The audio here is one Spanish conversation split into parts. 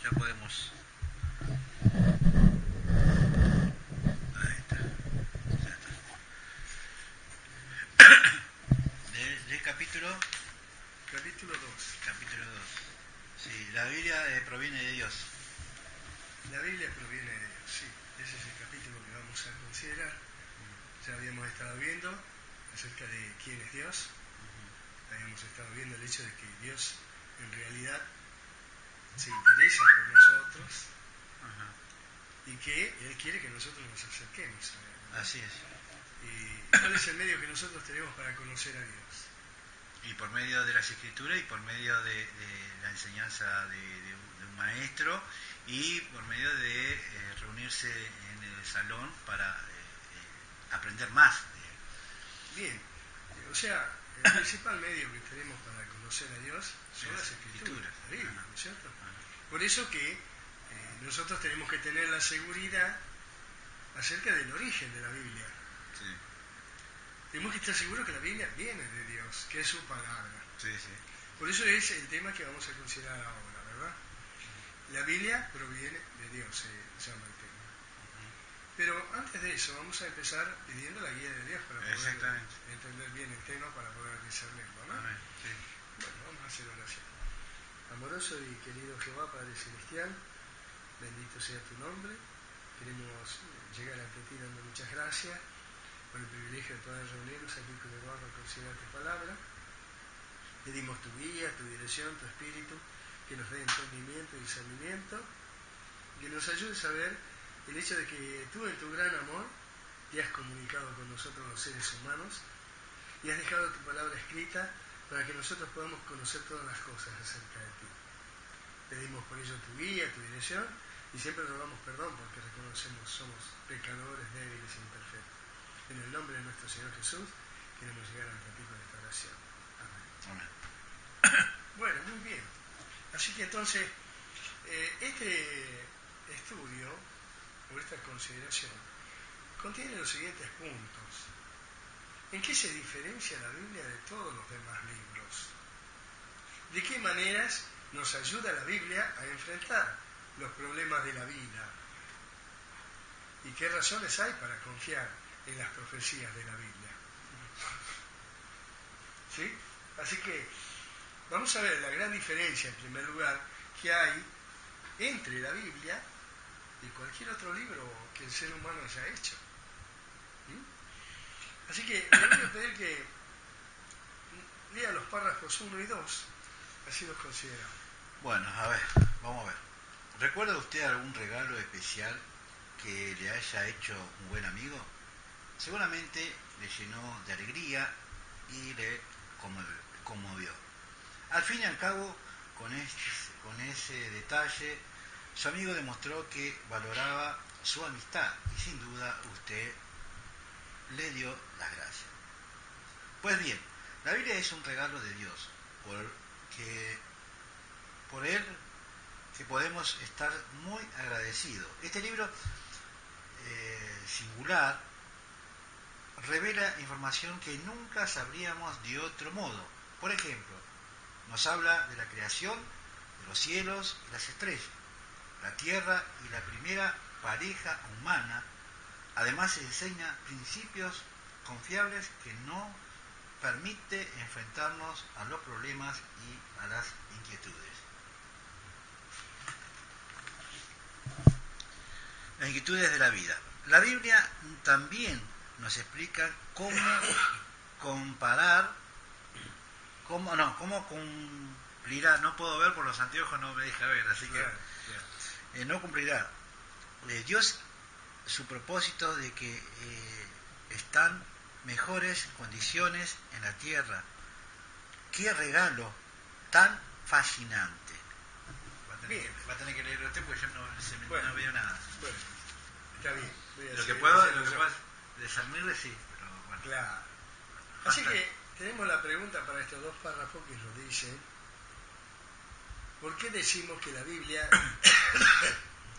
Ya podemos. Ahí está. Ya está. Del capítulo. Capítulo 2. Capítulo 2. Sí, la Biblia proviene de Dios. La Biblia proviene de Dios, sí. Ese es el capítulo que vamos a considerar. Ya habíamos estado viendo acerca de quién es Dios. Habíamos estado viendo el hecho de que Dios en realidad se interesa por nosotros. Ajá. Y que Él quiere que nosotros nos acerquemos a Él, ¿no? Así es. ¿Y cuál es el medio que nosotros tenemos para conocer a Dios? Y por medio de las escrituras y por medio de la enseñanza de un maestro y por medio de reunirse en el salón para aprender más. Bien, o sea, el principal medio que tenemos para conocer a Dios son las escrituras, la Biblia, ¿no es cierto? Por eso que nosotros tenemos que tener la seguridad acerca del origen de la Biblia. Sí. Tenemos que estar seguros que la Biblia viene de Dios, que es su palabra. Sí, sí. Por eso es el tema que vamos a considerar ahora, ¿verdad? La Biblia proviene de Dios, se llama el tema. Pero antes de eso vamos a empezar pidiendo la guía de Dios para poder entender bien el tema, para poder discernirlo, ¿no? Amén. Sí. Bueno, vamos a hacer oración. Amoroso y querido Jehová, Padre Celestial, bendito sea tu nombre. Queremos llegar ante ti dando muchas gracias por el privilegio de poder reunirnos aquí con Eduardo a considerar tu palabra. Pedimos tu guía, tu dirección, tu espíritu, que nos dé entendimiento y discernimiento, que nos ayudes a ver el hecho de que tú en tu gran amor te has comunicado con nosotros los seres humanos y has dejado tu palabra escrita para que nosotros podamos conocer todas las cosas acerca de ti. Pedimos por ello tu guía, tu dirección, y siempre rogamos perdón porque reconocemos somos pecadores, débiles e imperfectos. En el nombre de nuestro Señor Jesús queremos llegar ante ti con esta oración. Amén. Bueno, muy bien. Así que entonces, este estudio, o esta consideración, contiene los siguientes puntos. ¿En qué se diferencia la Biblia de todos los demás libros? ¿De qué maneras nos ayuda la Biblia a enfrentar los problemas de la vida? ¿Y qué razones hay para confiar en las profecías de la Biblia? ¿Sí? Así que vamos a ver la gran diferencia, en primer lugar, que hay entre la Biblia y cualquier otro libro que el ser humano haya hecho. ¿Mm? Así que le voy a pedir que lea los párrafos 1 y 2, así los consideramos. Bueno, a ver, vamos a ver. ¿Recuerda usted algún regalo especial que le haya hecho un buen amigo? Seguramente le llenó de alegría y le conmovió. Al fin y al cabo, con ese detalle, su amigo demostró que valoraba su amistad y sin duda usted le dio las gracias. Pues bien, la Biblia es un regalo de Dios, por él que podemos estar muy agradecidos. Este libro singular revela información que nunca sabríamos de otro modo. Por ejemplo, nos habla de la creación de los cielos y las estrellas, la tierra y la primera pareja humana. Además se enseña principios confiables que nos permite enfrentarnos a los problemas y a las inquietudes. Las inquietudes de la vida. La Biblia también nos explica cómo comparar, cómo cumplirá, no puedo ver por los anteojos, no me deja ver, así que no cumplirá Dios su propósito de que están mejores condiciones en la tierra. Qué regalo tan fascinante. Va a tener que leer usted porque yo no veo nada. Bueno, está bien. Lo que puedo discernirle sí, pero bueno. Claro. Así que tenemos la pregunta para estos dos párrafos que nos dicen: ¿por qué decimos que la Biblia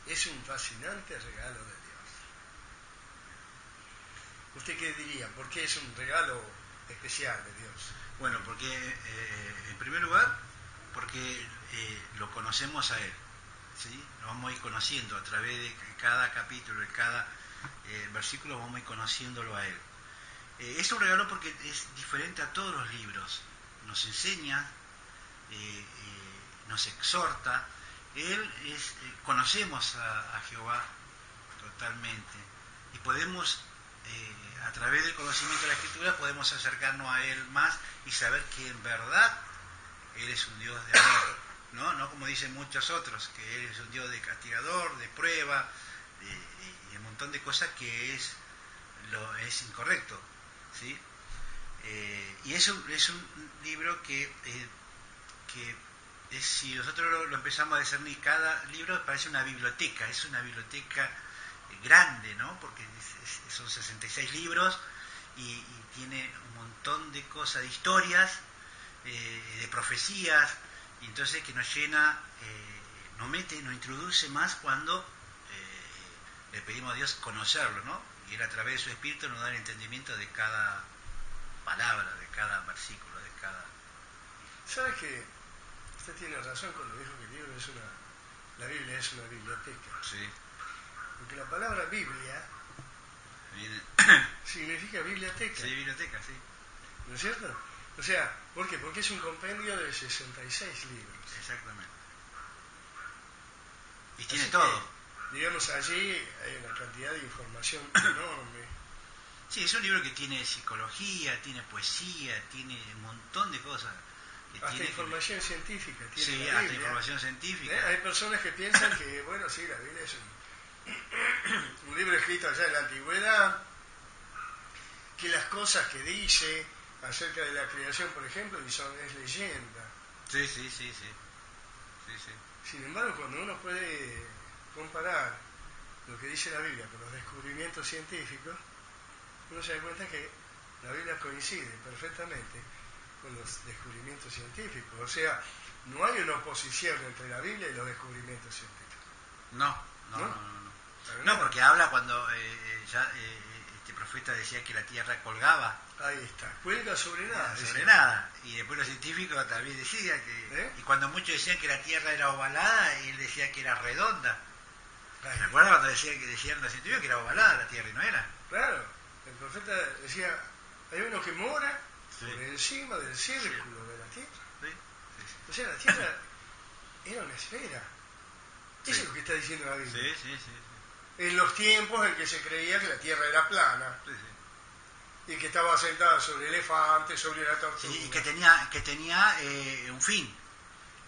es un fascinante regalo de Dios? ¿Usted qué diría? ¿Por qué es un regalo especial de Dios? Bueno, porque en primer lugar, porque lo conocemos a Él. ¿sí? Lo vamos a ir conociendo a través de cada capítulo, de cada versículo, vamos a ir conociéndolo a Él. Es un regalo porque es diferente a todos los libros. Nos enseña, nos exhorta. Conocemos a Jehová totalmente y podemos, a través del conocimiento de la Escritura, podemos acercarnos a Él más y saber que en verdad Él es un Dios de amor, no como dicen muchos otros, que Él es un Dios de castigador, de prueba, y un montón de cosas que es incorrecto, ¿sí? Y es un libro que si nosotros lo empezamos a discernir, cada libro parece una biblioteca, es una biblioteca grande, ¿no? Porque son 66 libros y tiene un montón de cosas, de historias, de profecías, y entonces que nos llena, nos introduce más cuando le pedimos a Dios conocerlo, ¿no? Y Él a través de su Espíritu nos da el entendimiento de cada palabra, de cada versículo, de cada... ¿Sabe que usted tiene razón cuando dijo que el libro la Biblia es una biblioteca? Sí. Porque la palabra Biblia significa biblioteca. Sí, biblioteca, sí. ¿No es cierto? O sea, ¿por qué? Porque es un compendio de 66 libros. Exactamente. Y tiene así todo. Que, digamos, allí hay una cantidad de información enorme. Sí, es un libro que tiene psicología, tiene poesía, tiene un montón de cosas. Hasta información científica tiene sí, la Biblia. hasta información científica. Hay personas que piensan que, bueno, sí, la Biblia es un libro escrito allá en la antigüedad, que las cosas que dice acerca de la creación, por ejemplo, es leyenda. Sí. Sin embargo, cuando uno puede comparar lo que dice la Biblia con los descubrimientos científicos, uno se da cuenta que la Biblia coincide perfectamente con los descubrimientos científicos. O sea, no hay una oposición entre la Biblia y los descubrimientos científicos. No, porque habla cuando este profeta decía que la Tierra colgaba. Ahí está, cuelga sobre nada. Sobre nada. Y después los científicos también decían que... Y cuando muchos decían que la Tierra era ovalada, él decía que era redonda. ¿Se acuerdan cuando decían los científicos que era ovalada la Tierra y no era? Claro, el profeta decía, hay uno que mora por encima del círculo de la Tierra. O sea, la Tierra era una esfera. Eso es lo que está diciendo la Biblia. Sí. En los tiempos en que se creía que la Tierra era plana. Y que estaba sentada sobre elefantes, sobre la tortuga. Sí, y que tenía un fin.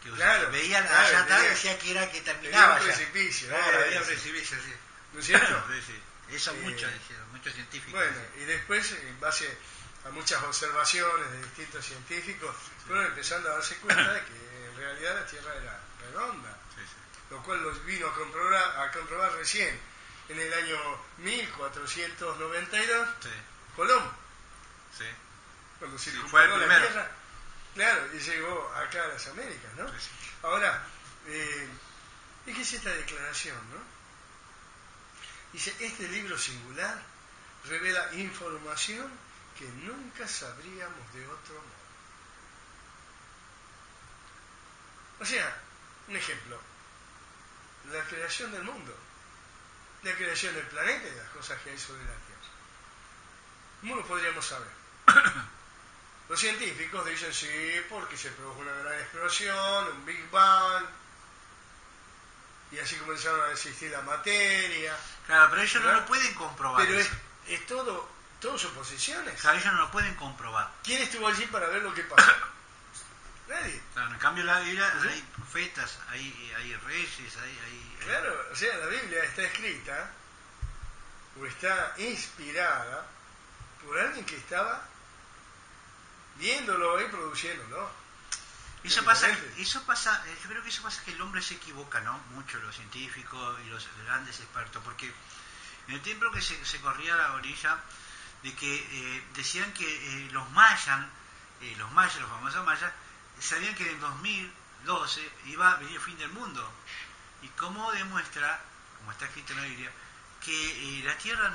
Que claro, veía allá atrás, decía que era que terminaba. Había un precipicio. Claro, había un precipicio, sí. ¿No es cierto? Sí. Eso muchos científicos. Bueno, y después, en base a muchas observaciones de distintos científicos, fueron empezando a darse cuenta de que en realidad la Tierra era redonda. Lo cual los vino a comprobar recién, en el año 1492. Colón, cuando circunvaló la Tierra, claro, y llegó acá a las Américas, ¿no? Ahora, ¿y qué es esta declaración, no? Dice, este libro singular revela información que nunca sabríamos de otro modo. O sea, un ejemplo, la creación del mundo, la creación del planeta y las cosas que hay sobre la Tierra. ¿Cómo lo podríamos saber? Los científicos dicen sí, porque se produjo una gran explosión, un Big Bang, y así comenzaron a existir la materia. Claro, pero ellos no lo pueden comprobar. Pero es todo suposiciones. Claro, ellos no lo pueden comprobar. ¿Quién estuvo allí para ver lo que pasó? Nadie. Claro, en cambio la Biblia hay profetas, hay reyes, hay... Claro, o sea, la Biblia está escrita o está inspirada por alguien que estaba viéndolo y produciéndolo. Eso pasa, yo creo que eso pasa que el hombre se equivoca, ¿no? Mucho, los científicos y los grandes expertos, porque en el tiempo que se corría la orilla de que decían que los famosos mayas, sabían que en el 2012 iba a venir el fin del mundo. ¿Y cómo demuestra, como está escrito en la Biblia, que la Tierra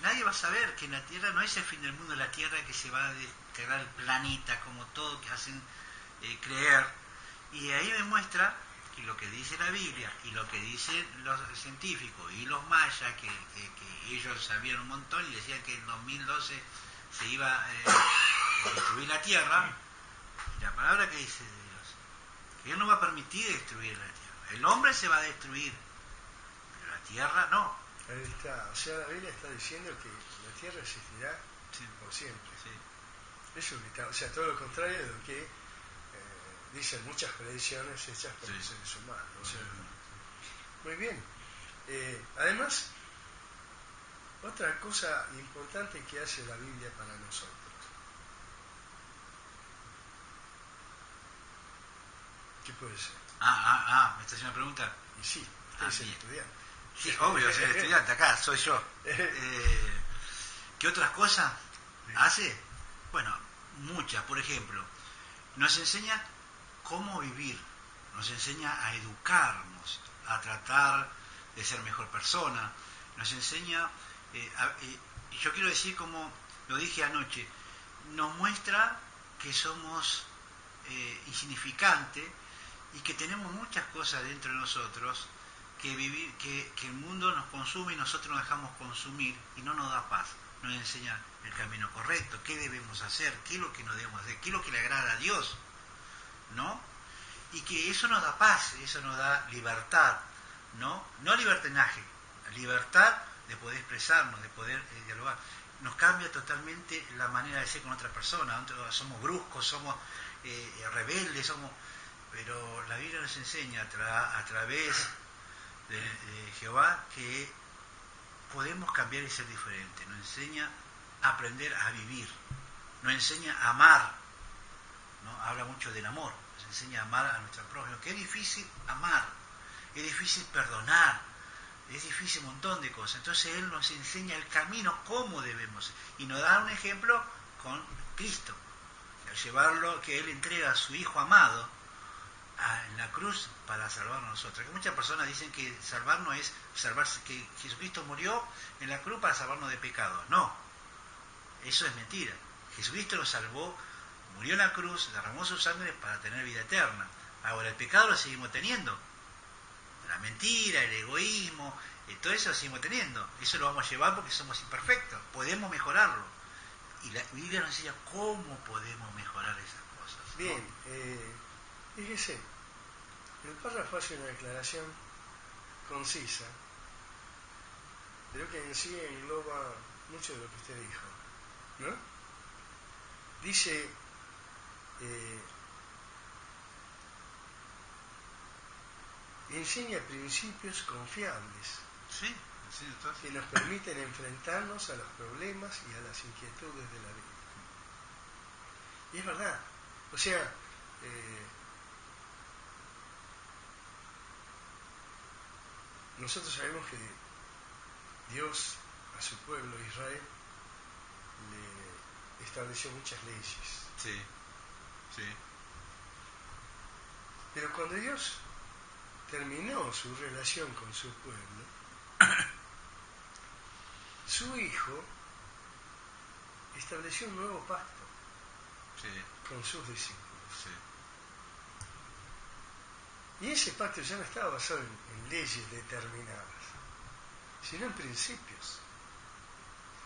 nadie va a saber que en la Tierra no es el fin del mundo, la Tierra que se va a desintegrar el planeta, como todo que hacen creer? Y ahí demuestra que lo que dice la Biblia y lo que dicen los científicos y los mayas, que ellos sabían un montón y decían que en 2012 se iba a destruir la Tierra, y la palabra que dice de Dios, que Dios no va a permitir destruir la Tierra. El hombre se va a destruir, pero la Tierra no. Ahí está. O sea, la Biblia está diciendo que la Tierra existirá por siempre. Sí. Eso está, o sea, todo lo contrario de lo que dicen muchas predicciones hechas por los seres humanos. O sea, muy bien. Además, otra cosa importante que hace la Biblia para nosotros. ¿Qué puede ser? ¿Me estás haciendo una pregunta? Y sí, usted es el estudiante. Sí, obvio, soy el estudiante, acá soy yo. ¿Qué otras cosas hace? Bueno, muchas. Por ejemplo, nos enseña cómo vivir, nos enseña a educarnos, a tratar de ser mejor persona, nos enseña, yo quiero decir, como lo dije anoche, nos muestra que somos insignificantes y que tenemos muchas cosas dentro de nosotros que el mundo nos consume y nosotros nos dejamos consumir y no nos da paz. Nos enseña el camino correcto, qué debemos hacer, qué es lo que no debemos hacer, qué es lo que le agrada a Dios, ¿no? Y que eso nos da paz, eso nos da libertad, ¿no? No libertinaje, libertad de poder expresarnos, de poder dialogar. Nos cambia totalmente la manera de ser con otra persona. Somos bruscos, somos rebeldes, pero la Biblia nos enseña a través de Jehová que podemos cambiar y ser diferentes. Nos enseña a aprender a vivir, nos enseña a amar, ¿no? Habla mucho del amor, nos enseña a amar a nuestro prójimo, que es difícil amar, es difícil perdonar, es difícil un montón de cosas. Entonces Él nos enseña el camino, cómo debemos, y nos da un ejemplo con Cristo, al llevarlo, que Él entrega a su Hijo amado en la cruz para salvarnos a nosotros. Que muchas personas dicen que salvarnos es salvarse, que Jesucristo murió en la cruz para salvarnos de pecados. No, eso es mentira. Jesucristo nos salvó, murió en la cruz, derramó su sangre para tener vida eterna. Ahora el pecado lo seguimos teniendo, la mentira, el egoísmo, todo eso lo seguimos teniendo. Eso lo vamos a llevar porque somos imperfectos, podemos mejorarlo. Y la Biblia nos enseña cómo podemos mejorar esas cosas, ¿no? Bien, fíjese, el párrafo hace una declaración concisa, pero que en sí engloba mucho de lo que usted dijo, ¿no? Dice, enseña principios confiables que nos permiten enfrentarnos a los problemas y a las inquietudes de la vida. Y es verdad, o sea, nosotros sabemos que Dios a su pueblo Israel le estableció muchas leyes. Sí. Pero cuando Dios terminó su relación con su pueblo, su Hijo estableció un nuevo pacto con sus discípulos. Y ese pacto ya no estaba basado en leyes determinadas, sino en principios,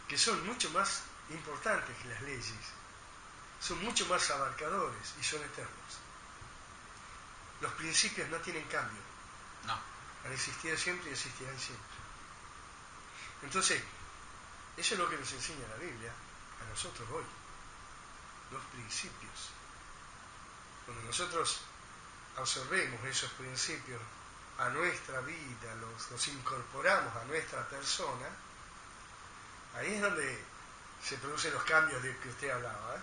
que son mucho más importantes que las leyes, son mucho más abarcadores y son eternos. Los principios no tienen cambio. No. Han existido siempre y existirán siempre. Entonces, eso es lo que nos enseña la Biblia a nosotros hoy. Los principios. Cuando nosotros absorbemos esos principios a nuestra vida, los incorporamos a nuestra persona, ahí es donde se producen los cambios de que usted hablaba, ¿eh?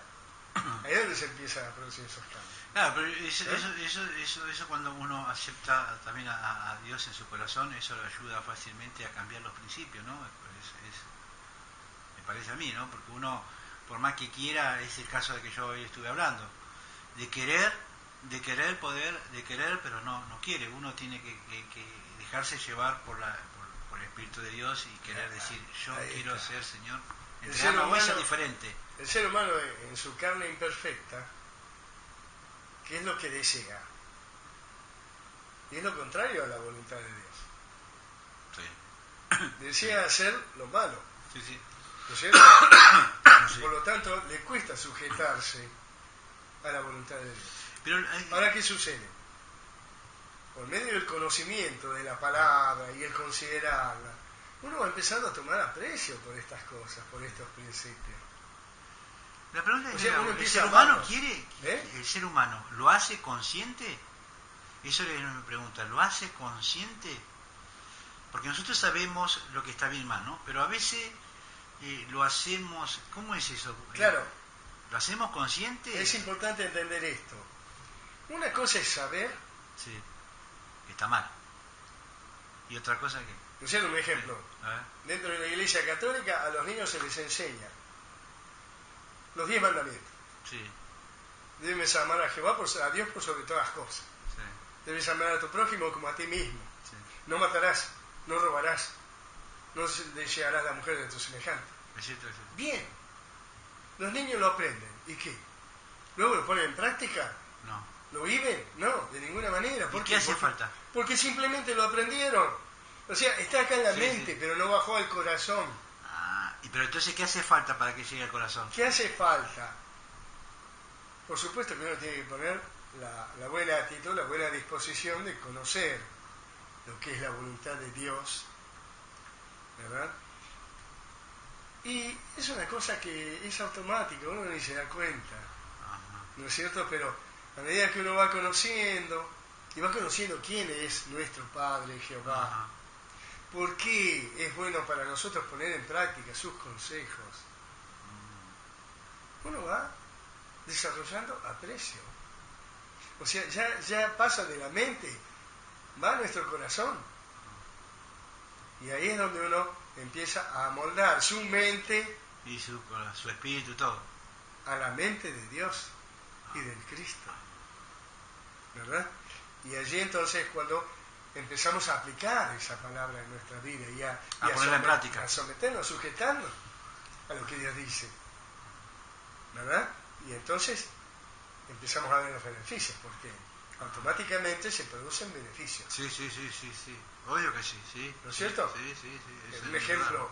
Ahí es donde se empiezan a producir esos cambios. Claro, pero eso cuando uno acepta también a Dios en su corazón, eso le ayuda fácilmente a cambiar los principios, ¿no? Me parece a mí, ¿no? Porque uno, por más que quiera, es el caso de que yo hoy estuve hablando, de querer, pero no quiere. Uno tiene que dejarse llevar por el Espíritu de Dios y querer decir, yo quiero ser, Señor, entregarme a vos, ser diferente. El ser humano en su carne imperfecta, ¿qué es lo que desea? Y es lo contrario a la voluntad de Dios. Sí. Desea hacer lo malo. Sí, sí. ¿No es cierto? Sí. Por lo tanto, le cuesta sujetarse a la voluntad de Dios. Pero Ahora, ¿qué sucede? Por medio del conocimiento de la palabra y el considerarla, uno va empezando a tomar aprecio por estas cosas, por estos principios. la pregunta es, O sea, uno ¿el empieza ser a humano amarlos. quiere? ¿Eh? ¿El ser humano lo hace consciente? Eso es lo que uno me pregunta, ¿lo hace consciente? Porque nosotros sabemos lo que está bien y mal, ¿no? Pero a veces lo hacemos, ¿cómo es eso? Claro. ¿Lo hacemos consciente? Es importante entender esto. Una cosa es saber, Sí, que está mal. Y otra cosa que... ¿no es cierto? Un ejemplo. A ver. Dentro de la Iglesia Católica a los niños se les enseña los 10 mandamientos. Sí, Debes amar a Jehová, a Dios por sobre todas las cosas. sí, Debes amar a tu prójimo como a ti mismo. sí. No matarás, no robarás, no desearás la mujer de tu semejante. Es cierto, es cierto. Bien, los niños lo aprenden. ¿Y qué? ¿Luego lo ponen en práctica? No. ¿Lo viven? No, de ninguna manera. ¿Y ¿Por qué hace falta? Porque simplemente lo aprendieron. O sea, está acá en la Sí, mente, sí. pero no bajó al corazón. Pero entonces, ¿qué hace falta para que llegue al corazón? ¿Qué hace falta? Por supuesto que uno tiene que poner la buena actitud, la buena disposición de conocer lo que es la voluntad de Dios, ¿verdad? Y es una cosa que es automática, uno ni se da cuenta, Ajá. ¿no es cierto? Pero a medida que uno va conociendo, y va conociendo quién es nuestro Padre Jehová, Ajá. por qué es bueno para nosotros poner en práctica sus consejos, uno va desarrollando aprecio. O sea, ya pasa de la mente, va a nuestro corazón. Y ahí es donde uno empieza a amoldar su mente Y su espíritu, todo. a la mente de Dios y del Cristo. ¿Verdad? Y allí entonces cuando empezamos a aplicar esa palabra en nuestra vida y a ponerla en práctica. A someternos, a sujetarnos a lo que Dios dice. ¿Verdad? Y entonces empezamos a ver los beneficios, porque automáticamente se producen beneficios. Sí, sí, sí, sí, sí. Obvio que sí, sí. ¿No es cierto? Sí, sí, sí. Un ejemplo,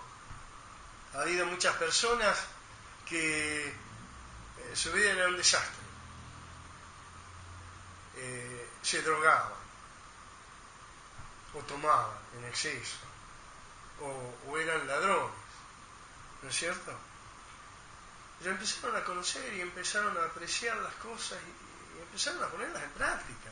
ha habido muchas personas que su vida era un desastre. Se drogaban, o tomaban en exceso, o eran ladrones, ¿no es cierto? Ya empezaron a conocer y empezaron a apreciar las cosas y empezaron a ponerlas en práctica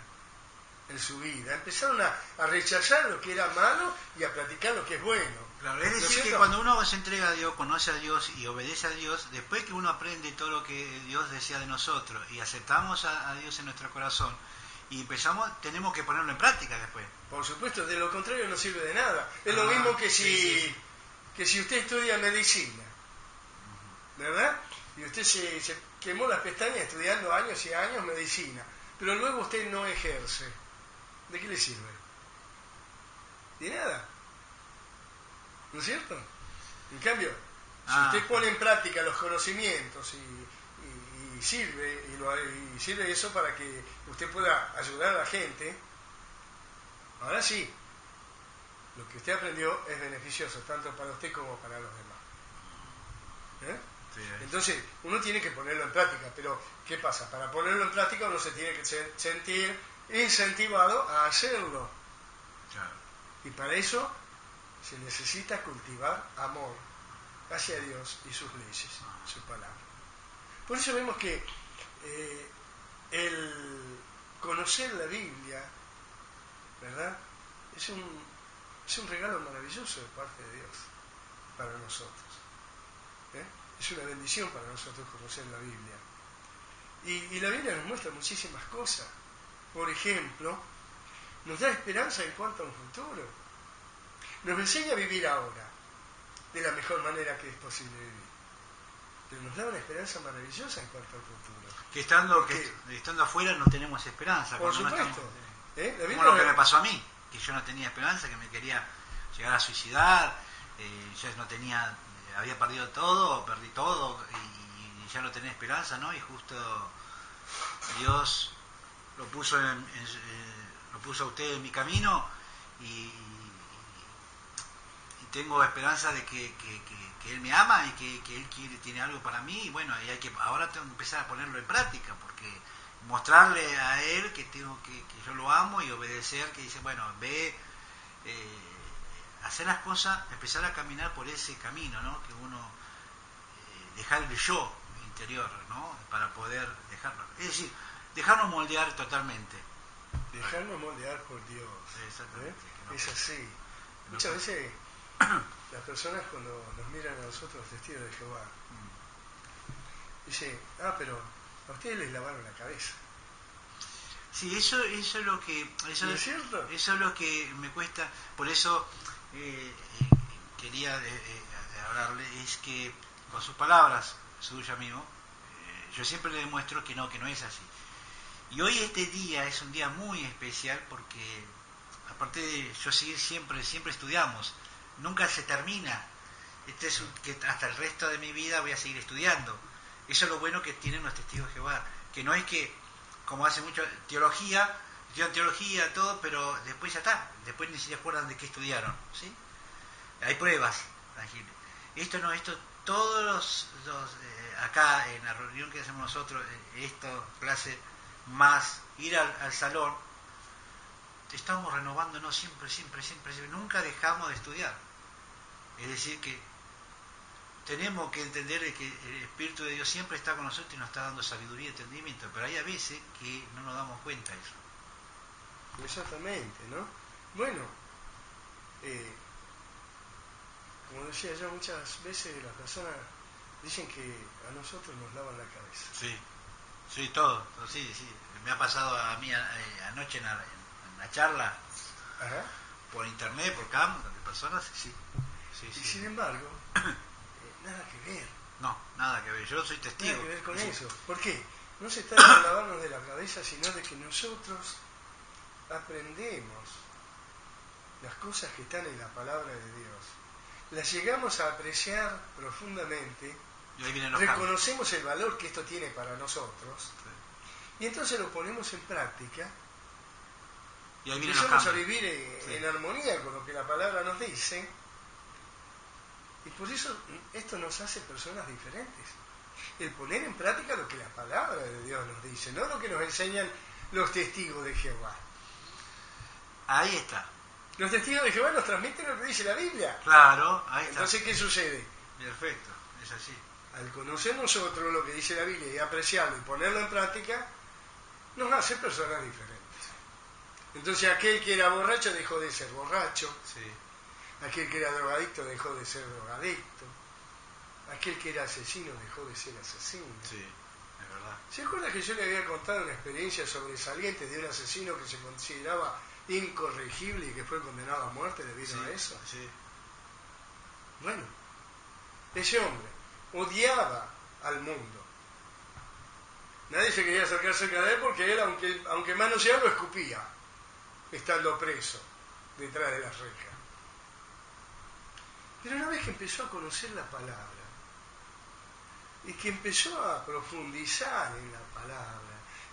en su vida. Empezaron a rechazar lo que era malo y a practicar lo que es bueno. Claro, es ¿No es decir, que cierto? cuando uno se entrega a Dios, conoce a Dios y obedece a Dios, después que uno aprende todo lo que Dios desea de nosotros y aceptamos a Dios en nuestro corazón y empezamos, tenemos que ponerlo en práctica después. Por supuesto, de lo contrario no sirve de nada. Es lo mismo que que si usted estudia medicina, ¿verdad? Y usted se quemó las pestañas estudiando años y años medicina, pero luego usted no ejerce. ¿De qué le sirve? De nada. ¿No es cierto? En cambio, si usted pone en práctica los conocimientos y sirve, y sirve eso para que usted pueda ayudar a la gente, ahora sí, lo que usted aprendió es beneficioso tanto para usted como para los demás. ¿Eh? Sí, Entonces, uno tiene que ponerlo en práctica, pero ¿qué pasa? Para ponerlo en práctica uno se tiene que sentir incentivado a hacerlo. claro. Y para eso se necesita cultivar amor hacia Dios y sus leyes, su palabra. Por eso vemos que el conocer la Biblia, ¿verdad? Es un regalo maravilloso de parte de Dios para nosotros. Es una bendición para nosotros conocer la Biblia. Y la Biblia nos muestra muchísimas cosas. Por ejemplo, nos da esperanza en cuanto a un futuro. Nos enseña a vivir ahora de la mejor manera que es posible vivir. Pero nos da una esperanza maravillosa en cuanto al futuro. Que estando afuera no tenemos esperanza. Por cuando supuesto. No estamos, La como lo que Biblia me pasó a mí, que yo no tenía esperanza, que me quería llegar a suicidar, yo no tenía, había perdido todo, perdí todo y ya no tenía esperanza, ¿no? Y justo Dios lo puso lo puso a usted en mi camino y tengo esperanza de que él me ama y que él tiene algo para mí, y bueno, y ahora tengo que empezar a ponerlo en práctica, porque mostrarle a él que tengo que yo lo amo, y obedecer, que dice, bueno, ve, hacer las cosas, empezar a caminar por ese camino, ¿no? Que uno, dejar el yo interior, ¿no? Para poder dejarlo, es decir, dejarnos moldear totalmente. Dejarnos moldear por Dios. Exactamente. No, es así. Muchas veces las personas cuando nos miran a nosotros, los testigos de Jehová, dicen, pero a ustedes les lavaron la cabeza. Sí, eso es lo que... Eso es lo que me cuesta. Por eso quería hablarle, es que con sus palabras, suya mismo, yo siempre le demuestro que no es así. Y hoy este día es un día muy especial porque, aparte de yo seguir siempre estudiamos, nunca se termina. Que hasta el resto de mi vida voy a seguir estudiando. Eso es lo bueno que tienen los testigos de Jehová, que no es que, como hace mucho, estudian teología, todo, pero después ya está, después ni se acuerdan de qué estudiaron, ¿sí? Hay pruebas tangibles. Esto todos los acá en la reunión que hacemos nosotros, clase más ir al salón, estamos renovándonos siempre, nunca dejamos de estudiar. Es decir, que tenemos que entender que el Espíritu de Dios siempre está con nosotros y nos está dando sabiduría y entendimiento, pero hay a veces que no nos damos cuenta de eso. Exactamente, ¿no? Bueno, como decía yo, muchas veces las personas dicen que a nosotros nos lavan la cabeza. Sí, todo, sí. Me ha pasado a mí anoche en la charla. Ajá. Por internet, por cam, de personas, sí. Y sin embargo, nada que ver. No, nada que ver, yo soy testigo. Nada que ver con eso. ¿Por qué? No se trata de lavarnos de la cabeza, sino de que nosotros aprendemos las cosas que están en la palabra de Dios, las llegamos a apreciar profundamente, reconocemos el valor que esto tiene para nosotros, y entonces lo ponemos en práctica, y empezamos a vivir en armonía con lo que la palabra nos dice, y por eso esto nos hace personas diferentes. El poner en práctica lo que la palabra de Dios nos dice, no lo que nos enseñan los testigos de Jehová. Ahí está. Los testigos de Jehová nos transmiten lo que dice la Biblia. Claro, ahí está. Entonces, ¿qué sucede? Perfecto, es así. Al conocer nosotros lo que dice la Biblia y apreciarlo y ponerlo en práctica, nos hace personas diferentes. Entonces, aquel que era borracho dejó de ser borracho. Sí. Aquel que era drogadicto dejó de ser drogadicto. Aquel que era asesino dejó de ser asesino. Sí, es verdad. ¿Se acuerda que yo le había contado una experiencia sobresaliente de un asesino que se consideraba incorregible y que fue condenado a muerte debido a eso? Sí. Bueno, ese hombre odiaba al mundo. Nadie se quería acercar cerca de él porque él, aunque manoseaba, lo escupía, estando preso detrás de las rejas. Pero una vez que empezó a conocer la palabra y que empezó a profundizar en la palabra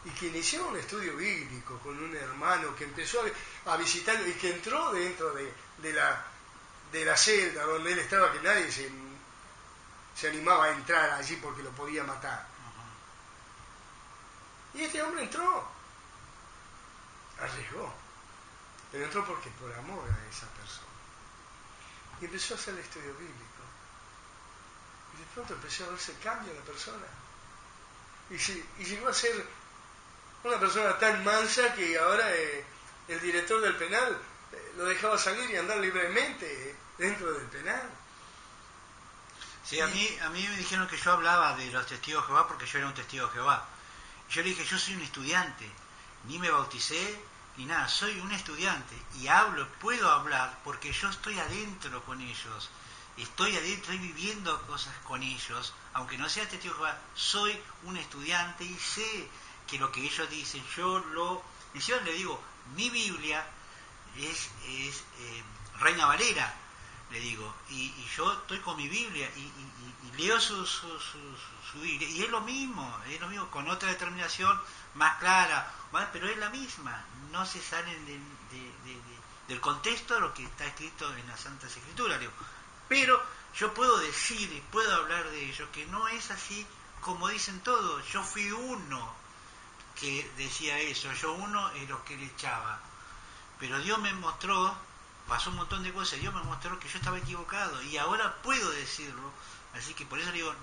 y que inició un estudio bíblico con un hermano que empezó a visitarlo y que entró dentro de la celda donde él estaba, que nadie se animaba a entrar allí porque lo podía matar. Y este hombre entró, arriesgó, pero entró porque por amor a esa persona. Y empezó a hacer el estudio bíblico. Y de pronto empezó a verse cambio en la persona. Y llegó a ser una persona tan mansa que ahora el director del penal lo dejaba salir y andar libremente dentro del penal. Sí, a mí me dijeron que yo hablaba de los testigos de Jehová porque yo era un testigo de Jehová. Yo le dije, yo soy un estudiante, ni me bauticé, ni nada, soy un estudiante y puedo hablar porque yo estoy adentro con ellos, estoy viviendo cosas con ellos, aunque no sea testigo de Jehová, soy un estudiante y sé que lo que ellos dicen, encima le digo, mi Biblia es Reina Valera, le digo, y yo estoy con mi Biblia y leo su Biblia, y es lo mismo, con otra determinación más clara, ¿vale? Pero es la misma, no se salen del contexto de lo que está escrito en las Santas Escrituras, digo. Pero yo puedo decir y puedo hablar de ello, que no es así como dicen todos. Yo fui uno que decía eso, yo uno es lo que le echaba, pero Dios me mostró, pasó un montón de cosas, Dios me mostró que yo estaba equivocado y ahora puedo decirlo. Así que por eso digo,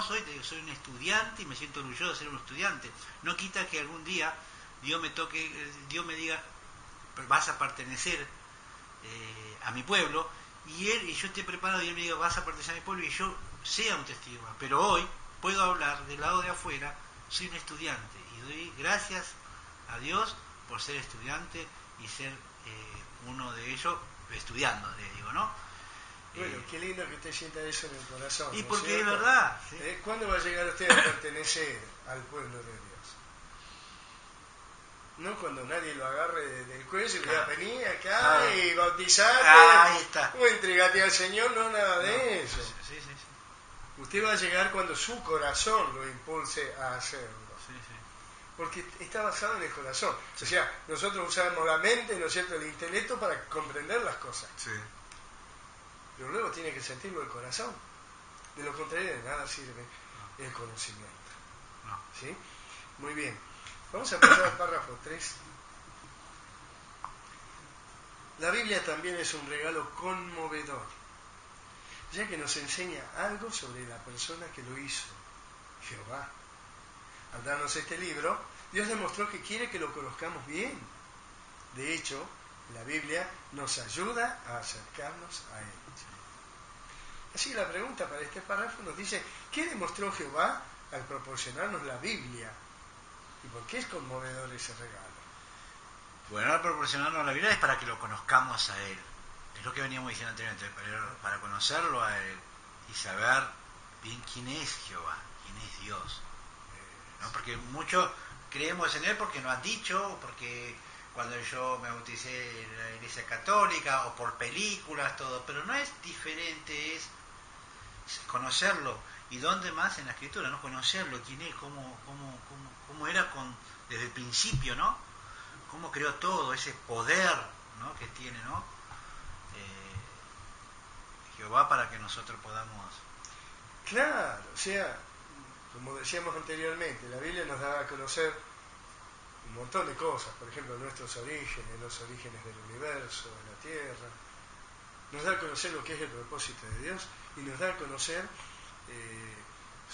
soy un estudiante y me siento orgulloso de ser un estudiante. No quita que algún día Dios me diga, vas a pertenecer a mi pueblo, y yo esté preparado y él me diga, vas a pertenecer a mi pueblo, y yo sea un testigo. Pero hoy puedo hablar del lado de afuera, soy un estudiante y doy gracias a Dios por ser estudiante y ser uno de ellos estudiando, le digo, ¿no? Bueno, qué lindo que usted sienta eso en el corazón. Y ¿no porque es es verdad. ¿Sí? ¿Cuándo va a llegar usted a pertenecer al pueblo de Dios? No cuando nadie lo agarre del cuello y le diga, vení acá y bautizate, ahí está. o entregate al Señor, no nada de eso. Sí. Usted va a llegar cuando su corazón lo impulse a hacerlo. Sí. Porque está basado en el corazón. Sí. O sea, nosotros usamos la mente, ¿no es cierto?, el intelecto para comprender las cosas. Sí. Pero luego tiene que sentirlo el corazón. De lo contrario, de nada sirve el conocimiento. No. ¿Sí? Muy bien. Vamos a pasar al párrafo 3. La Biblia también es un regalo conmovedor, ya que nos enseña algo sobre la persona que lo hizo, Jehová. Al darnos este libro, Dios demostró que quiere que lo conozcamos bien. De hecho, la Biblia nos ayuda a acercarnos a Él. Así que la pregunta para este párrafo nos dice, ¿qué demostró Jehová al proporcionarnos la Biblia? ¿Y por qué es conmovedor ese regalo? Bueno, al proporcionarnos la Biblia es para que lo conozcamos a Él. Es lo que veníamos diciendo anteriormente, para conocerlo a Él y saber bien quién es Jehová, quién es Dios. ¿No? Porque muchos creemos en Él porque nos han dicho, porque cuando yo me bauticé en la Iglesia Católica, o por películas, todo, pero no es diferente, es conocerlo. ¿Y dónde más? En la Escritura, ¿no? Conocerlo, quién es, cómo era desde el principio, ¿no? Cómo creó todo, ese poder, ¿no?, que tiene, ¿no? Jehová, para que nosotros podamos... Claro, o sea, como decíamos anteriormente, la Biblia nos da a conocer un montón de cosas, por ejemplo, nuestros orígenes, los orígenes del universo, de la Tierra. Nos da a conocer lo que es el propósito de Dios y nos da a conocer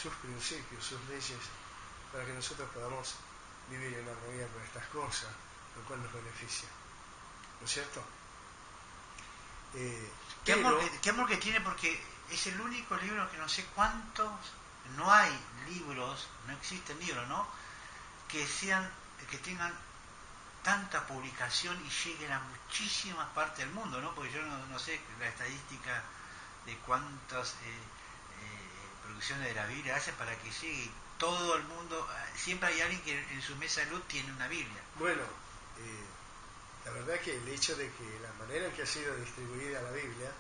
sus principios, sus leyes, para que nosotros podamos vivir en armonía con estas cosas, lo cual nos beneficia. ¿No es cierto? ¿Qué amor que tiene? Porque es el único libro que no sé cuántos, no hay libros, no existen libros, ¿no?, que tengan tanta publicación y lleguen a muchísimas partes del mundo, ¿no? Porque yo no sé la estadística de cuántas producciones de la Biblia hacen para que llegue todo el mundo. Siempre hay alguien que en su mesa de luz tiene una Biblia. Bueno, la verdad que el hecho de que la manera en que ha sido distribuida la Biblia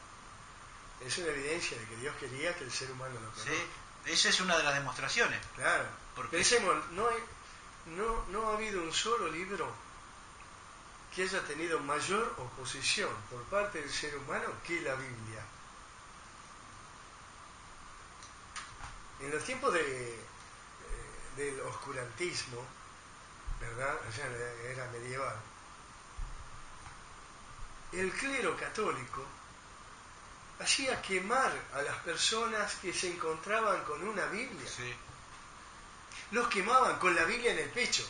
es una evidencia de que Dios quería que el ser humano lo conozca. Sí, esa es una de las demostraciones. Claro. Porque pensemos, no ha habido un solo libro que haya tenido mayor oposición por parte del ser humano que la Biblia. En los tiempos del oscurantismo, ¿verdad?, o sea, era medieval, el clero católico hacía quemar a las personas que se encontraban con una Biblia. Sí. Los quemaban con la Biblia en el pecho.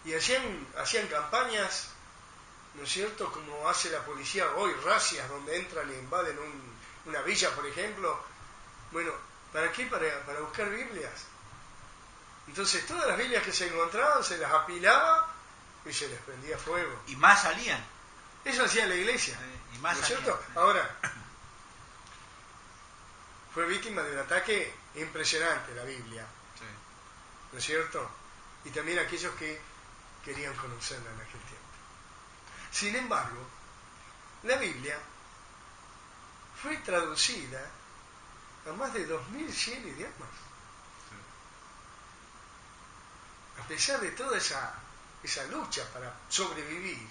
Y hacían campañas, ¿no es cierto?, como hace la policía hoy, racias donde entran e invaden una villa, por ejemplo. Bueno, ¿para qué? Para buscar Biblias. Entonces todas las Biblias que se encontraban se las apilaba y se les prendía fuego. Y más salían. Eso hacía la iglesia, y más ¿no es salían. cierto? Ahora, fue víctima de un ataque impresionante la Biblia, Sí. ¿no es cierto? Y también aquellos que querían conocerla en aquel tiempo. Sin embargo, la Biblia fue traducida a más de 2100 idiomas. A pesar de toda esa lucha para sobrevivir,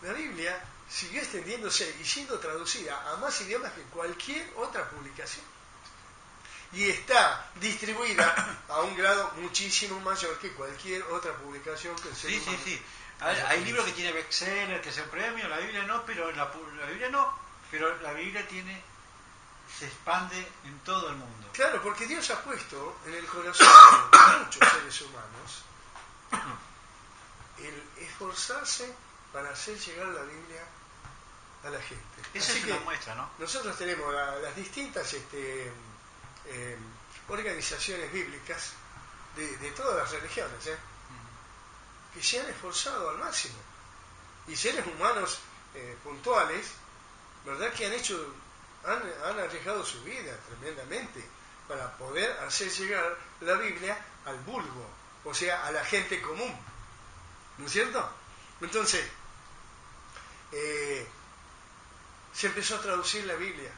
la Biblia siguió extendiéndose y siendo traducida a más idiomas que cualquier otra publicación. Y está distribuida a un grado muchísimo mayor que cualquier otra publicación que el ser humano. Sí. Hay libros que tienen bestseller, que son premios, la Biblia no, pero la Biblia no, pero la Biblia se expande en todo el mundo. Claro, porque Dios ha puesto en el corazón de muchos seres humanos el esforzarse para hacer llegar la Biblia a la gente. Esa es una muestra, ¿no? Nosotros tenemos las distintas organizaciones bíblicas de todas las religiones, que se han esforzado al máximo. Y seres humanos puntuales, ¿verdad? Que han arriesgado su vida tremendamente para poder hacer llegar la Biblia al vulgo, o sea, a la gente común. ¿No es cierto? Entonces, se empezó a traducir la Biblia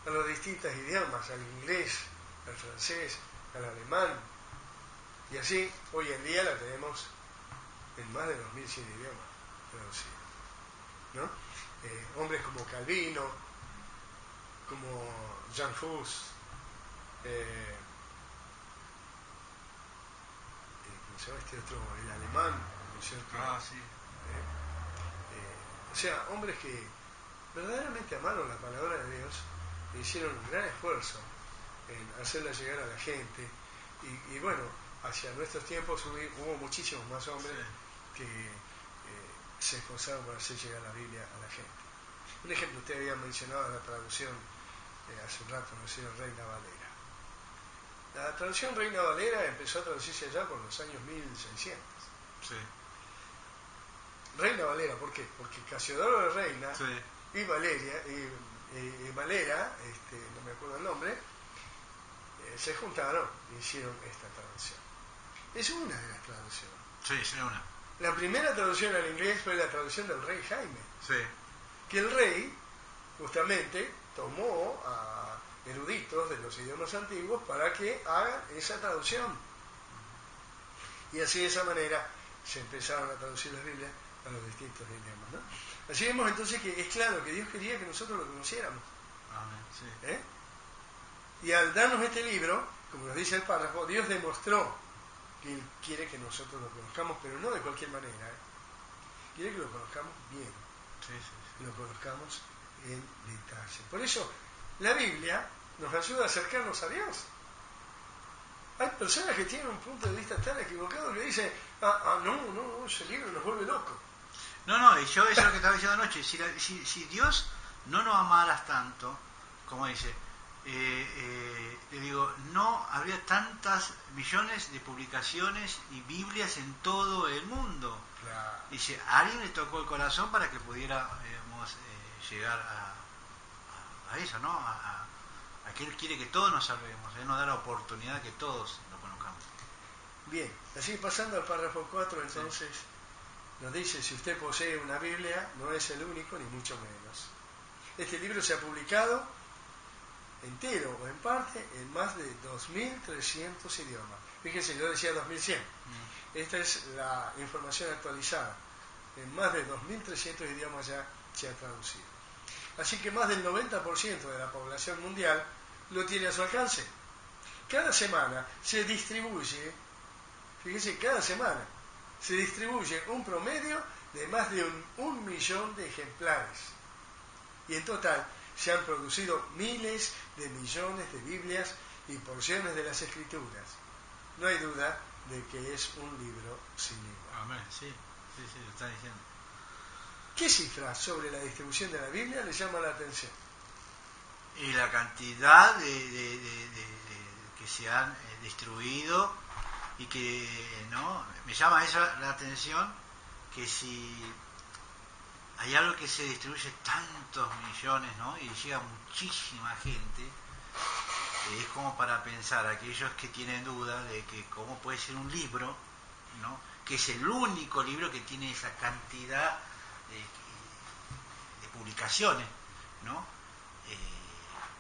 a los distintos idiomas, al inglés, al francés, al alemán, y así hoy en día la tenemos en más de 2100 idiomas traducidos, ¿no? Hombres como Calvino, como Jan Hus, ¿cómo se llama este otro? El alemán, ¿no es cierto? Sí. O sea, hombres que verdaderamente amaron la palabra de Dios e hicieron un gran esfuerzo en hacerla llegar a la gente. Y bueno, hacia nuestros tiempos hubo muchísimos más hombres que se esforzaron por hacer llegar la Biblia a la gente. Un ejemplo, usted había mencionado la traducción hace un rato, ¿no es cierto? Reina Valera. La traducción Reina Valera empezó a traducirse allá por los años 1600. Sí. Reina Valera, ¿por qué? Porque Casiodoro de Reina y Valera, no me acuerdo el nombre, se juntaron y hicieron esta traducción. Es una de las traducciones. Sí, es una. La primera traducción al inglés fue la traducción del rey Jaime. Sí. Que el rey, justamente, tomó a eruditos de los idiomas antiguos para que hagan esa traducción. Y así de esa manera se empezaron a traducir las Biblias a los distintos idiomas, ¿no? Así vemos entonces que es claro que Dios quería que nosotros lo conociéramos. Amén, sí. Y al darnos este libro, como nos dice el párrafo, Dios demostró que Él quiere que nosotros lo conozcamos, pero no de cualquier manera. Quiere que lo conozcamos bien. Sí. Lo conozcamos en detalle. Por eso, la Biblia nos ayuda a acercarnos a Dios. Hay personas que tienen un punto de vista tan equivocado que dicen, no, ese libro nos vuelve locos. No, y yo eso es lo que estaba diciendo anoche. Si Dios no nos amaras tanto, como dice, le digo, no habría tantas millones de publicaciones y Biblias en todo el mundo. Claro. Dice, a alguien le tocó el corazón para que pudiéramos llegar a eso, ¿no? A que Él quiere que todos nos salvemos. Él nos da la oportunidad que todos lo conozcamos. Bien, así pasando al párrafo 4, entonces, nos dice, si usted posee una Biblia, no es el único, ni mucho menos. Este libro se ha publicado entero o en parte en más de 2.300 idiomas. Fíjense, yo decía 2.100. Esta es la información actualizada. En más de 2.300 idiomas ya se ha traducido. Así que más del 90% de la población mundial lo tiene a su alcance. Cada semana se distribuye, fíjense, cada semana se distribuye un promedio de más de 1 millón de ejemplares. Y en total se han producido miles de millones de Biblias y porciones de las Escrituras. No hay duda de que es un libro sin igual. Amén, sí, lo está diciendo. ¿Qué cifras sobre la distribución de la Biblia le llama la atención? Y la cantidad que se han distribuido y que, ¿no? Me llama eso la atención, que si hay algo que se distribuye tantos millones, ¿no? Y llega muchísima gente, es como para pensar, aquellos que tienen duda de que cómo puede ser un libro, ¿no? Que es el único libro que tiene esa cantidad de publicaciones, ¿no?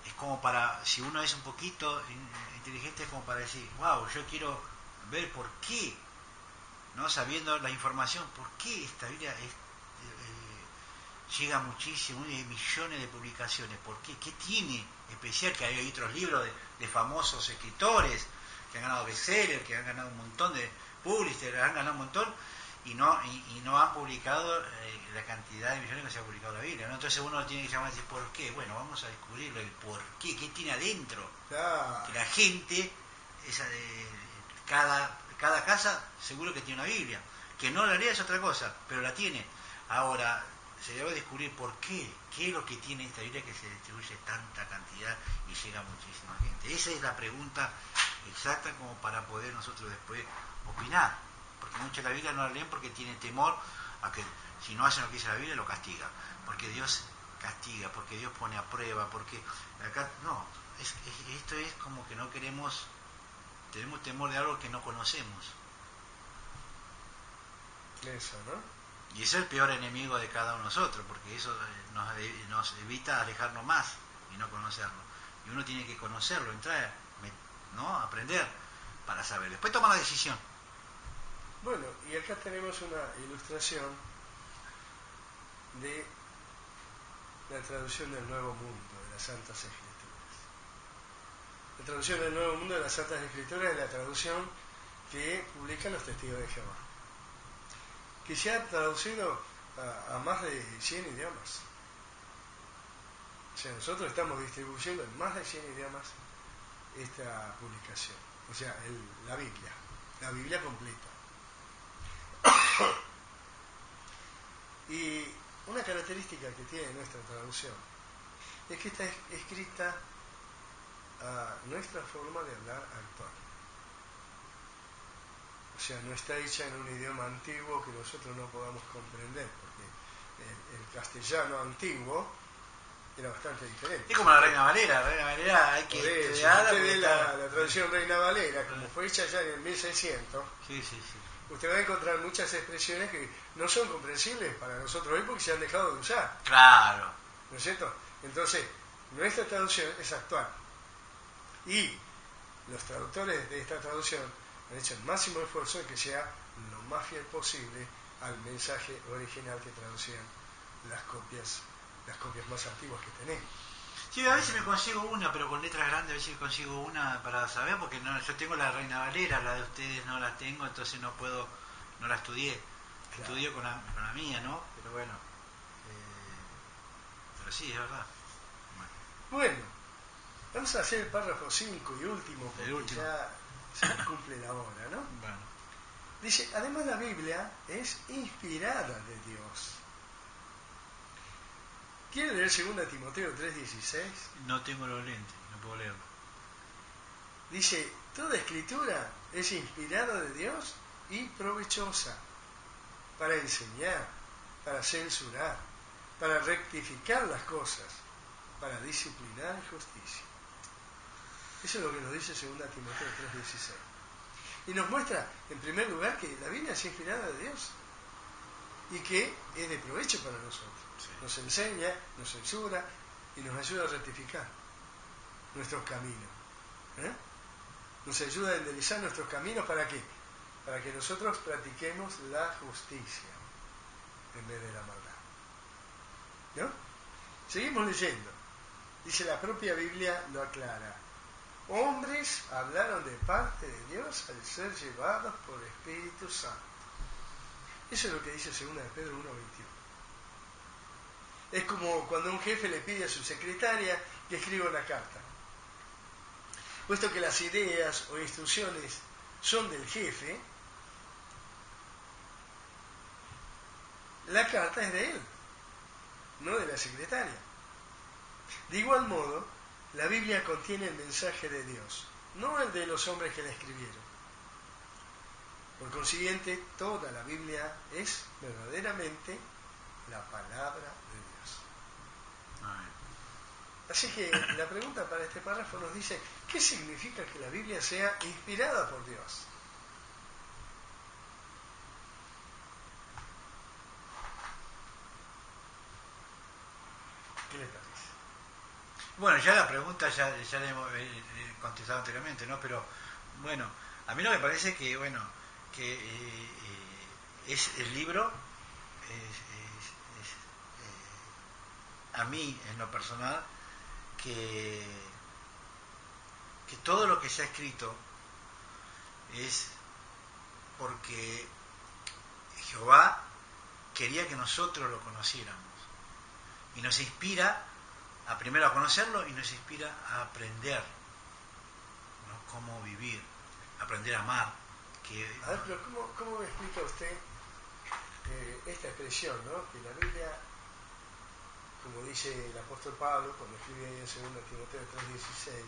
Es como para, si uno es un poquito inteligente, es como para decir, wow, yo quiero ver por qué, ¿no? Sabiendo la información, por qué esta Biblia llega muchísimo, hay millones de publicaciones, ¿por qué? ¿Qué tiene especial? Que hay otros libros de famosos escritores que han ganado bestseller, que han ganado un montón de Pulitzer, han ganado un montón y no han publicado la cantidad de millones que se ha publicado la Biblia, ¿no? Entonces uno tiene que llamar y decir, ¿por qué? Bueno, vamos a descubrirlo, el por qué tiene adentro. Que la gente, cada casa seguro que tiene una Biblia, que no la lea es otra cosa, pero la tiene. Ahora, se debe descubrir por qué es lo que tiene esta Biblia que se distribuye tanta cantidad y llega a muchísima gente. Esa es la pregunta exacta como para poder nosotros después opinar, porque muchos de la Biblia no la leen porque tienen temor a que si no hacen lo que dice la Biblia lo castiga, porque Dios castiga, porque Dios pone a prueba, porque acá no, esto es como que no tenemos temor de algo que no conocemos. Eso, ¿no? Y ese es el peor enemigo de cada uno de nosotros, porque eso nos evita alejarnos más y no conocerlo. Y uno tiene que conocerlo, entrar, ¿no? Aprender para saber. Después toma la decisión. Bueno, y acá tenemos una ilustración de la traducción del Nuevo Mundo, de las Santas Escrituras. La traducción del Nuevo Mundo de las Santas Escrituras es la traducción que publican los Testigos de Jehová, que se ha traducido a más de 100 idiomas. O sea, nosotros estamos distribuyendo en más de 100 idiomas esta publicación, o sea, la Biblia completa. Y una característica que tiene nuestra traducción es que está escrita a nuestra forma de hablar actual. O sea, no está hecha en un idioma antiguo que nosotros no podamos comprender, porque el castellano antiguo era bastante diferente. Es como la Reina Valera. La Reina Valera hay que estudiarla. Usted ve la traducción Reina Valera, como fue hecha ya en el 1600. Sí. Usted va a encontrar muchas expresiones que no son comprensibles para nosotros hoy porque se han dejado de usar. Claro. ¿No es cierto? Entonces, nuestra traducción es actual. Y los traductores de esta traducción han hecho el máximo esfuerzo en que sea lo más fiel posible al mensaje original que traducían las copias más antiguas que tenemos. Sí, a veces me consigo una, pero con letras grandes, a veces me consigo una para saber, porque no, yo tengo la Reina Valera, la de ustedes no la tengo, entonces no la estudié. Claro. Estudio con la mía, ¿no? Pero bueno, pero sí, es verdad. Bueno, vamos a hacer el párrafo 5 y último, porque ya se cumple la hora, ¿no? Bueno. Dice, además la Biblia es inspirada de Dios. ¿Quiere leer 2 Timoteo 3:16? No tengo los lentes, no puedo leerlo. Dice, toda escritura es inspirada de Dios y provechosa para enseñar, para censurar, para rectificar las cosas, para disciplinar en justicia. Eso es lo que nos dice 2 Timoteo 3:16. Y nos muestra, en primer lugar, que la Biblia es inspirada de Dios y que es de provecho para nosotros. Sí. Nos enseña, nos censura y nos ayuda a rectificar nuestros caminos. Nos ayuda a enderezar nuestros caminos, ¿para qué? Para que nosotros practiquemos la justicia en vez de la maldad. ¿No? Seguimos leyendo. Dice, la propia Biblia lo aclara. Hombres hablaron de parte de Dios al ser llevados por el Espíritu Santo. Eso es lo que dice 2 Pedro 1:21. Es como cuando un jefe le pide a su secretaria que escriba una carta. Puesto que las ideas o instrucciones son del jefe, la carta es de él, no de la secretaria. De igual modo, la Biblia contiene el mensaje de Dios, no el de los hombres que la escribieron. Por consiguiente, toda la Biblia es verdaderamente la palabra de Dios. Así que la pregunta para este párrafo nos dice, ¿qué significa que la Biblia sea inspirada por Dios? ¿Qué le parece? Bueno, ya la pregunta ya la hemos contestado anteriormente, ¿no? Pero bueno, a mí lo que me parece que, bueno, que es el libro, a mí en lo personal, que, que todo lo que se ha escrito es porque Jehová quería que nosotros lo conociéramos y nos inspira a primero a conocerlo y nos inspira a aprender, ¿no? Cómo vivir, aprender a amar. A ver, pero ¿cómo me explica usted esta expresión, ¿no? Que la Biblia, como dice el apóstol Pablo cuando escribe ahí en 2 Timoteo 3:16,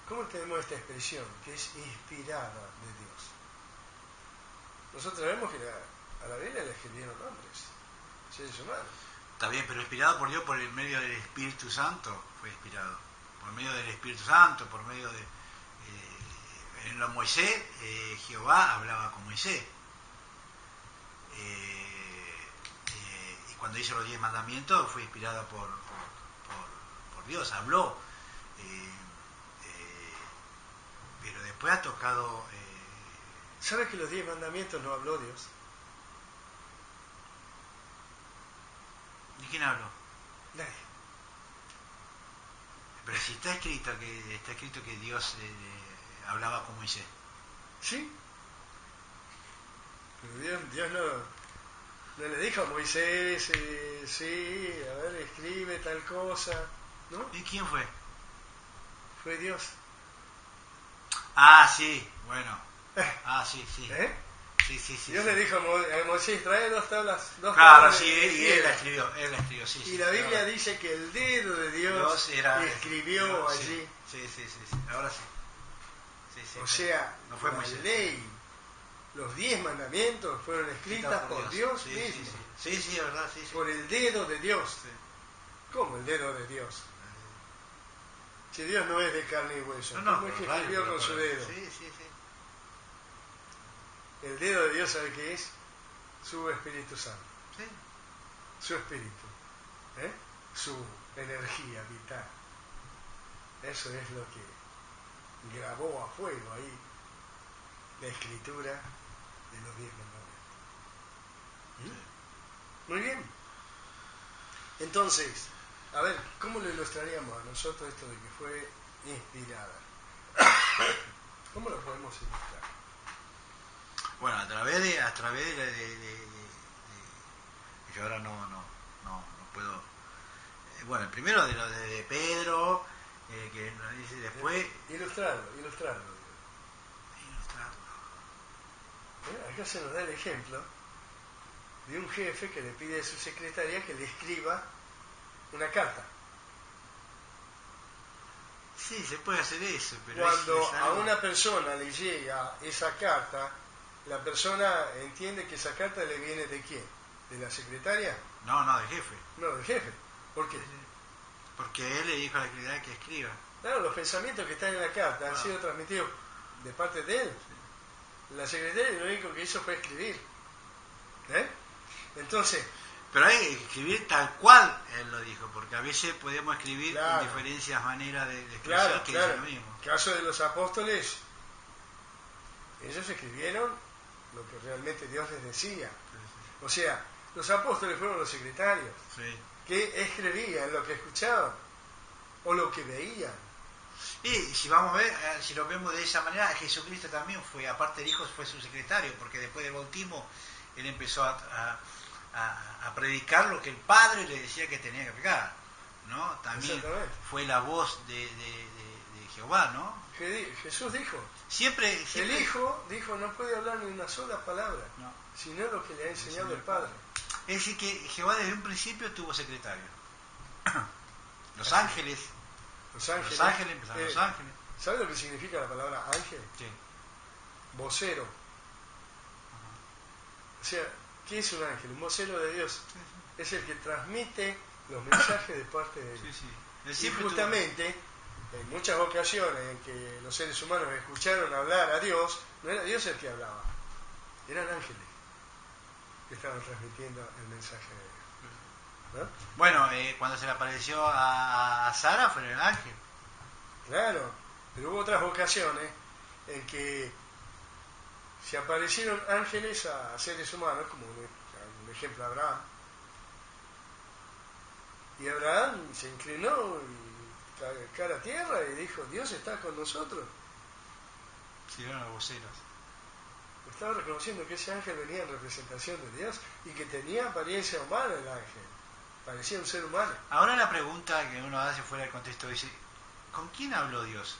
¿cómo entendemos esta expresión? Que es inspirada de Dios. Nosotros sabemos que a la Biblia la escribieron hombres, seres humanos. Está bien, pero inspirado por Dios por el medio del Espíritu Santo, fue inspirado. Por medio del Espíritu Santo, por medio de... en lo Moisés, Jehová hablaba con Moisés. Y cuando hizo los 10 mandamientos fue inspirado por Dios, habló. Pero después ha tocado... ¿Sabes que los 10 mandamientos no habló Dios? ¿De quién habló? Nadie. Pero si está escrito que Dios hablaba con Moisés. ¿Sí? Pero Dios no le dijo a Moisés, sí, a ver, escribe tal cosa, ¿no? ¿Y quién fue? Fue Dios. Ah, sí, bueno. Ah, sí, sí. ¿Eh? Sí. Dios le dijo a Moisés, trae dos tablas. Claro, sí, y él la escribió, sí. Y la Biblia dice que el dedo de Dios escribió sí, allí. Sí, ahora sí. Sí, o sea, no fue la Moisés. ley, los 10 mandamientos fueron escritas por Dios mismo. Sí, es verdad, sí. Por el dedo de Dios. Sí. ¿Cómo el dedo de Dios? Si Dios no es de carne y hueso, ¿cómo es que escribió con su dedo? Sí. El dedo de Dios, ¿sabe qué es? Su Espíritu Santo. Sí. Su espíritu. Su energía vital. Eso es lo que grabó a fuego ahí la escritura de los 10 mandamientos. Muy bien. Entonces, a ver, ¿cómo lo ilustraríamos a nosotros esto de que fue inspirada? ¿Cómo lo podemos ilustrar? Bueno, a través de yo ahora no puedo. Bueno, primero de lo de Pedro, que nos dice después. Ilustrarlo. Ilustrarlo. Acá se nos da el ejemplo de un jefe que le pide a su secretaria que le escriba una carta. Sí, se puede hacer eso, pero cuando a una persona le llega esa carta, la persona entiende que esa carta le viene ¿de quién? ¿De la secretaria? No, del jefe. No, del jefe. ¿Por qué? Porque él le dijo a la secretaria que escriba. Claro, los pensamientos que están en la carta han sido transmitidos de parte de él. La secretaria lo único que hizo fue escribir. Entonces... Pero hay que escribir tal cual él lo dijo, porque a veces podemos escribir en diferentes maneras de expresión que dicen lo mismo. En el caso de los apóstoles, ellos escribieron lo que realmente Dios les decía. O sea, los apóstoles fueron los secretarios que escribían lo que escuchaban o lo que veían. Y si vamos a ver, si lo vemos de esa manera, Jesucristo también fue, aparte del Hijo, fue su secretario, porque después del bautismo él empezó a predicar lo que el Padre le decía que tenía que predicar, ¿no? También fue la voz de Jehová, ¿no? Jesús dijo, siempre el Hijo dijo no puede hablar ni una sola palabra, sino lo que le ha enseñado el Padre. Es decir que Jehová desde un principio tuvo secretario. Los ángeles empezaron los ángeles. ¿Sabe lo que significa la palabra ángel? Sí. Vocero. O sea, ¿qué es un ángel? Un vocero de Dios. Es el que transmite los mensajes de parte de Dios. Y justamente, en muchas ocasiones en que los seres humanos escucharon hablar a Dios, no era Dios el que hablaba, eran ángeles que estaban transmitiendo el mensaje de Dios. ¿no? Bueno, cuando se le apareció a Sara fue el ángel. Claro, pero hubo otras ocasiones en que se aparecieron ángeles a seres humanos, como un ejemplo Abraham. Y Abraham se inclinó y cara a tierra y dijo, Dios está con nosotros. Sí, eran los voceros. Estaba reconociendo que ese ángel venía en representación de Dios y que tenía apariencia humana el ángel. Parecía un ser humano. Ahora la pregunta que uno hace fuera del contexto dice, ¿con quién habló Dios?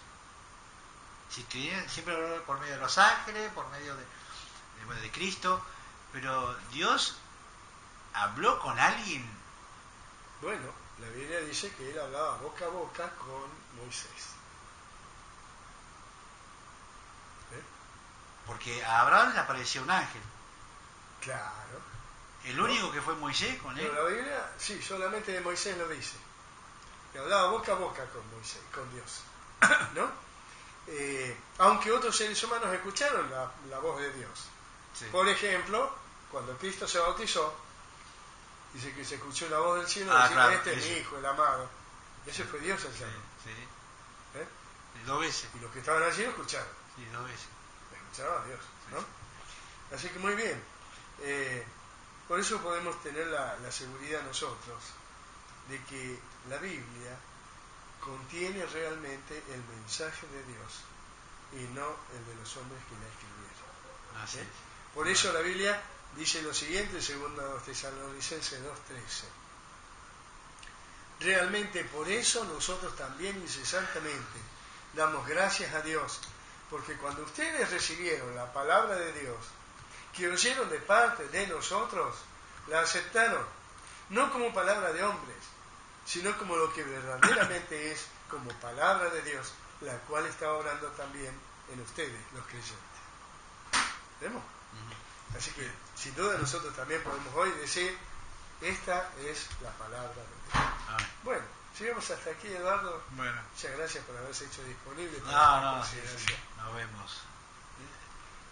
Siempre habló por medio de los ángeles, por medio de Cristo, pero Dios habló con alguien. Bueno, la Biblia dice que él hablaba boca a boca con Moisés. Porque a Abraham le apareció un ángel. Claro. El único que fue Moisés con él. Pero la Biblia, sí, solamente de Moisés lo dice. Que hablaba boca a boca con Moisés, con Dios. ¿No? Aunque otros seres humanos escucharon la voz de Dios. Sí. Por ejemplo, cuando Cristo se bautizó, dice que se escuchó la voz del cielo y claro, este es mi hijo, el amado. Ese fue Dios el Señor. Sí. ¿Eh? 2 veces. Y los que estaban allí lo escucharon. Sí, 2 veces. Escucharon a Dios, ¿no? Sí. Así que muy bien. Por eso podemos tener la seguridad nosotros de que la Biblia contiene realmente el mensaje de Dios y no el de los hombres que la escribieron. Así es. Por eso la Biblia dice lo siguiente, según Tesalonicenses 2:13. Realmente por eso nosotros también incesantemente damos gracias a Dios, porque cuando ustedes recibieron la palabra de Dios, que oyeron de parte de nosotros, la aceptaron, no como palabra de hombres, sino como lo que verdaderamente es, como palabra de Dios, la cual está obrando también en ustedes, los creyentes. ¿Vemos? Así que, sin duda, nosotros también podemos hoy decir, esta es la palabra de Dios. Bueno, llegamos hasta aquí, Eduardo. Bueno. Muchas gracias por haberse hecho disponible. No, sí, nos vemos.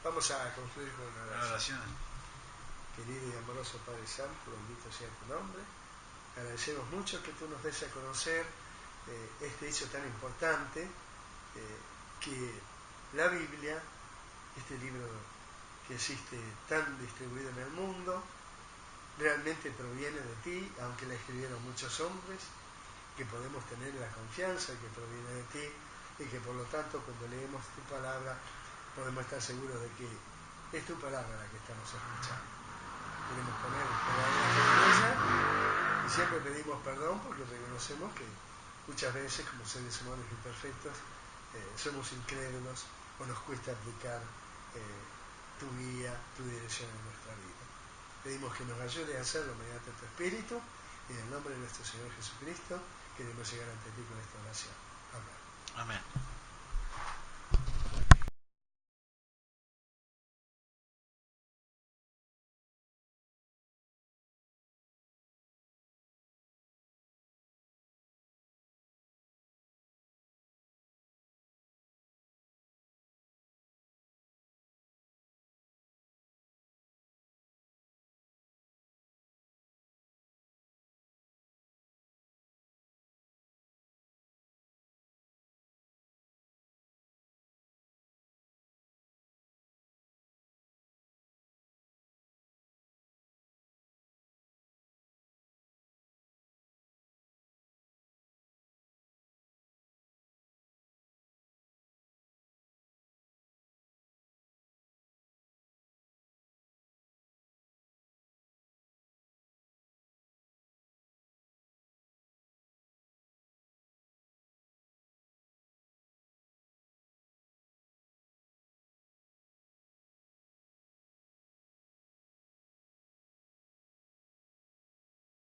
Vamos a concluir con una oración. Oración. Querido y amoroso Padre Santo, bendito sea tu nombre. Agradecemos mucho que tú nos des a conocer este hecho tan importante, que la Biblia, este libro que existe tan distribuido en el mundo, realmente proviene de ti, aunque la escribieron muchos hombres, que podemos tener la confianza que proviene de ti y que por lo tanto cuando leemos tu palabra podemos estar seguros de que es tu palabra la que estamos escuchando. Queremos poner en ella y siempre pedimos perdón porque reconocemos que muchas veces como seres humanos imperfectos somos incrédulos o nos cuesta aplicar tu guía, tu dirección en nuestra vida. Pedimos que nos ayude a hacerlo mediante tu Espíritu y en el nombre de nuestro Señor Jesucristo queremos llegar ante ti con esta oración. Amén. Amén.